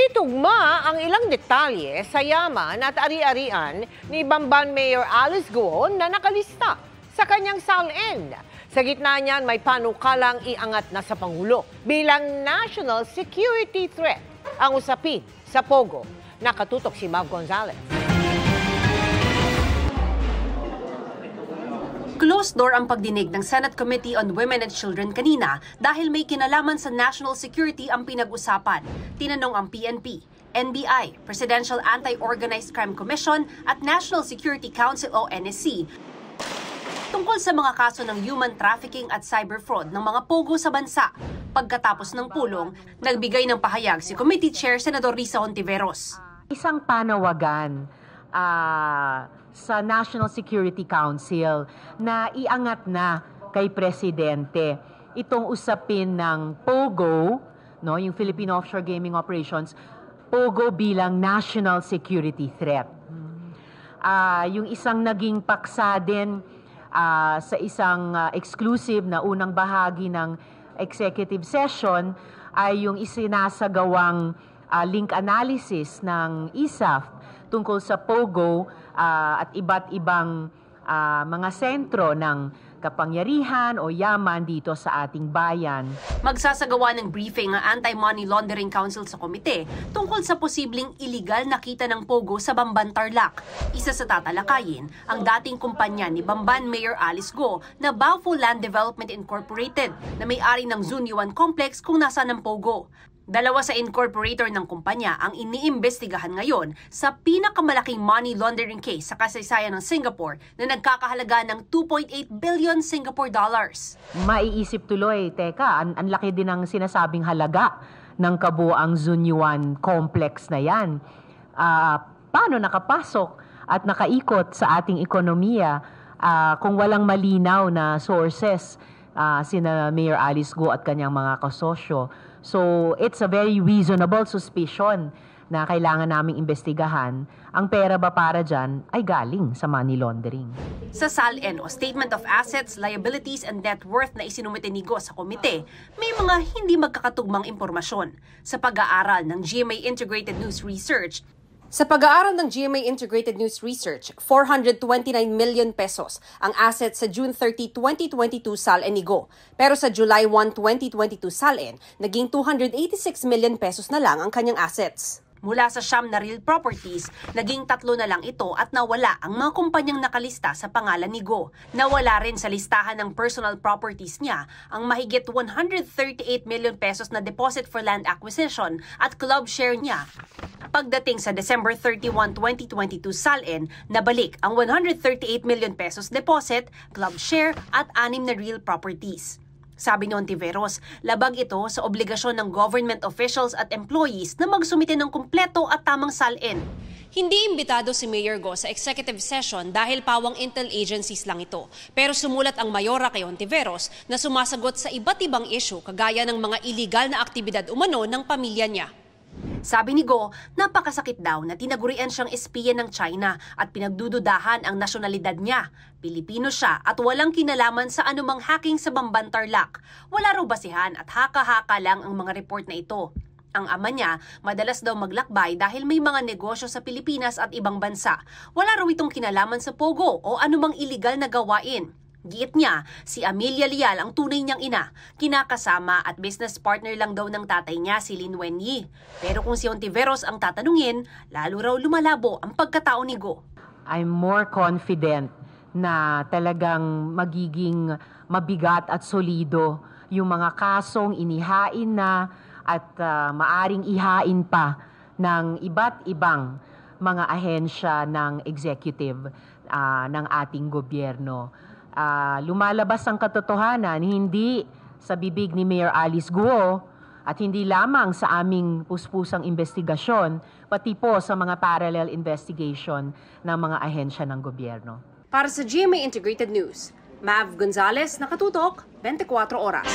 Hindi tugma ang ilang detalye sa yaman at ari-arian ni Bamban Mayor Alice Guo na nakalista sa kanyang SALN. Sa gitna niyan, may panukalang iangat na sa Pangulo bilang national security threat ang usapin sa Pogo. Nakatutok si Mav Gonzalez. Closed door ang pagdinig ng Senate Committee on Women and Children kanina dahil may kinalaman sa national security ang pinag-usapan. Tinanong ang PNP, NBI, Presidential Anti-Organized Crime Commission at National Security Council o NSC tungkol sa mga kaso ng human trafficking at cyber fraud ng mga pogo sa bansa. Pagkatapos ng pulong, nagbigay ng pahayag si Committee Chair Senador Risa Hontiveros. Isang panawagan sa National Security Council na iangat na kay Presidente itong usapin ng POGO, no, yung Philippine Offshore Gaming Operations, POGO bilang national security threat. Yung isang naging paksa din sa isang exclusive na unang bahagi ng executive session ay yung isinasagawang link analysis ng ISAF tungkol sa POGO at iba't ibang mga sentro ng kapangyarihan o yaman dito sa ating bayan. Magsasagawa ng briefing ang Anti-Money Laundering Council sa komite tungkol sa posibleng iligal na kita ng POGO sa Bamban, Tarlac. Isa sa tatalakayin ang dating kumpanya ni Bamban Mayor Alice Guo na Baofu Land Development Incorporated na may-ari ng Zunyuan Complex kung nasaan ang POGO. Dalawa sa incorporator ng kumpanya ang iniimbestigahan ngayon sa pinakamalaking money laundering case sa kasaysayan ng Singapore na nagkakahalaga ng 2.8 billion Singapore dollars. Maiisip tuloy, teka, ang laki din ng sinasabing halaga ng kabuoang Zunyuan Complex na yan. Paano nakapasok at nakaikot sa ating ekonomiya kung walang malinaw na sources sina Mayor Alice Guo at kanyang mga kasosyo? So, it's a very reasonable suspicion na kailangan naming imbestigahan. Ang pera ba para dyan ay galing sa money laundering. Sa SALN o Statement of Assets, Liabilities and Net Worth na isinumite ni Guo sa komite, may mga hindi magkakatugmang impormasyon. Sa pag-aaral ng GMA Integrated News Research, 429 million pesos ang assets sa June 30, 2022 SALN ni Guo. Pero sa July 1, 2022 SALN, naging 286 million pesos na lang ang kanyang assets. Mula sa siyam na real properties, naging 3 na lang ito at nawala ang mga kumpanyang nakalista sa pangalan ni Guo. Nawala rin sa listahan ng personal properties niya ang mahigit 138 million pesos na deposit for land acquisition at club share niya. Pagdating sa December 31, 2022 SALN, nabalik ang 138 million pesos deposit, club share at 6 na real properties. Sabi ni Hontiveros, labag ito sa obligasyon ng government officials at employees na magsumite ng kumpleto at tamang SALN. Hindi imbitado si Mayor Guo sa executive session dahil pawang intel agencies lang ito. Pero sumulat ang mayora kay Hontiveros na sumasagot sa iba't ibang issue kagaya ng mga iligal na aktibidad umano ng pamilya niya. Sabi ni Guo, napakasakit daw na tinagurian siyang espiya ng China at pinagdududahan ang nasyonalidad niya. Pilipino siya at walang kinalaman sa anumang hacking sa Bamban, Tarlac. Wala raw basihan at haka-haka lang ang mga report na ito. Ang ama niya, madalas daw maglakbay dahil may mga negosyo sa Pilipinas at ibang bansa. Wala raw itong kinalaman sa POGO o anumang iligal na gawain. Giit niya, si Amelia Lial ang tunay niyang ina. Kinakasama at business partner lang daw ng tatay niya si Lin Wenyi. Pero kung si Hontiveros ang tatanungin, lalo raw lumalabo ang pagkatao ni Guo. I'm more confident na talagang magiging mabigat at solido yung mga kasong inihain na at maaring ihain pa ng iba't ibang mga ahensya ng executive ng ating gobyerno. Lumalabas ang katotohanan hindi sa bibig ni Mayor Alice Guo at hindi lamang sa aming puspusang investigasyon, pati po sa mga parallel investigation ng mga ahensya ng gobyerno. Para sa GMA Integrated News, Mav Gonzalez, nakatutok, 24 oras.